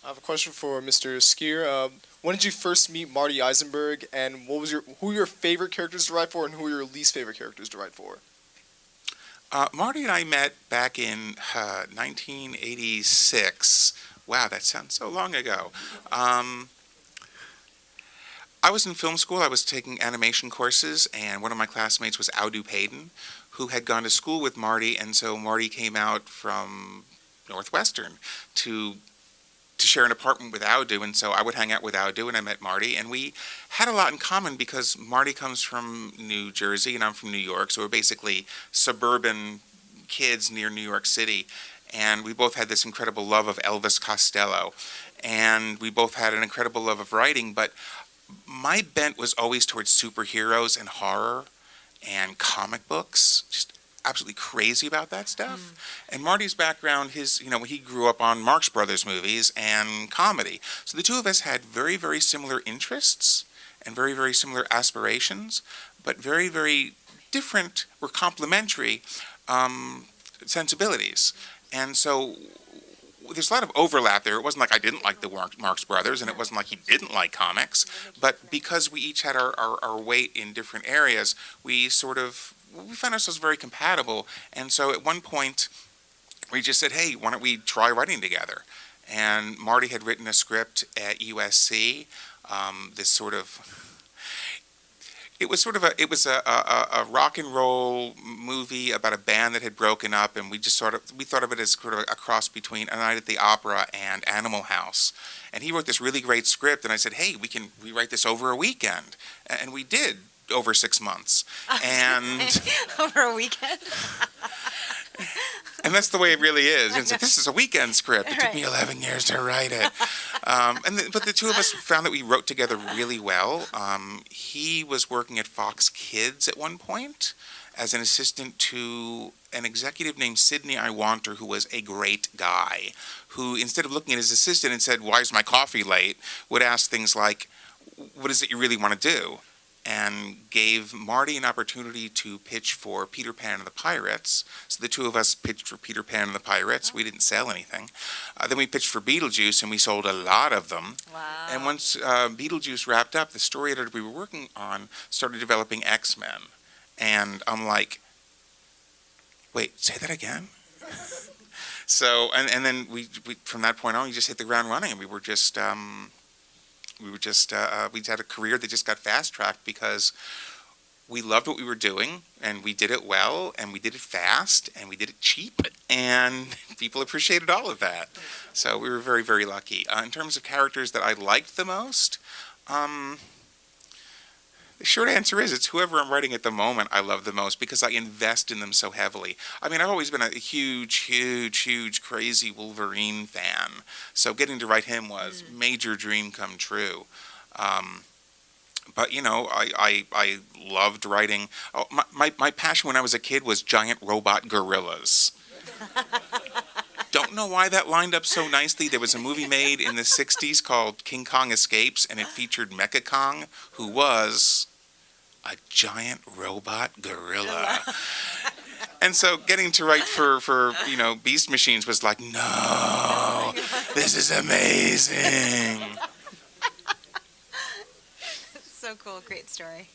I have a question for Mr. Skir. When did you first meet Marty Eisenberg, and who were your favorite characters to write for, and who were your least favorite characters to write for? Marty and I met back in 1986. Wow, that sounds so long ago. I was in film school. I was taking animation courses, and one of my classmates was Audu Payton, who had gone to school with Marty, and so Marty came out from Northwestern to share an apartment with Audu, and so I would hang out with Audu, and I met Marty, and we had a lot in common because Marty comes from New Jersey, and I'm from New York, so we're basically suburban kids near New York City, and we both had this incredible love of Elvis Costello, and we both had an incredible love of writing, but my bent was always towards superheroes and horror and comic books, just absolutely crazy about that stuff. And Marty's background, he grew up on Marx Brothers movies and comedy. So the two of us had very, very similar interests and very, very similar aspirations, but very, very different or complementary sensibilities. And so there's a lot of overlap there. It wasn't like I didn't like the Marx Brothers, and it wasn't like he didn't like comics. But because we each had our weight in different areas, we found ourselves very compatible. And so at one point, we just said, hey, why don't we try writing together? And Marty had written a script at USC, it was a rock and roll movie about a band that had broken up, and we thought of it as sort of a cross between A Night at the Opera and Animal House. And he wrote this really great script, and I said, hey, we can rewrite this over a weekend. And we did over 6 months. And over a weekend. And that's the way it really is. It's like, this is a weekend script. It took me 11 years to write it. But the two of us found that we wrote together really well. He was working at Fox Kids at one point as an assistant to an executive named Sidney Iwanter, who was a great guy, who instead of looking at his assistant and said, why is my coffee late, would ask things like, what is it you really want to do? And gave Marty an opportunity to pitch for Peter Pan and the Pirates. So the two of us pitched for Peter Pan and the Pirates. We didn't sell anything. Then we pitched for Beetlejuice, and we sold a lot of them. Wow. And once Beetlejuice wrapped up, the story editor we were working on started developing X-Men. And I'm like, wait, say that again? So, and then we from that point on, we just hit the ground running, and we had a career that just got fast-tracked because we loved what we were doing, and we did it well, and we did it fast, and we did it cheap, and people appreciated all of that. So we were very, very lucky. In terms of characters that I liked the most, the short answer is it's whoever I'm writing at the moment I love the most because I invest in them so heavily. I mean, I've always been a huge, crazy Wolverine fan. So getting to write him was major dream come true. But, I loved writing. Oh, my passion when I was a kid was giant robot gorillas. Don't know why that lined up so nicely. There was a movie made in the 60s called King Kong Escapes, and it featured Mecha Kong, who was a giant robot gorilla. And so getting to write for Beast Machines was like, no, this is amazing. So cool. Great story.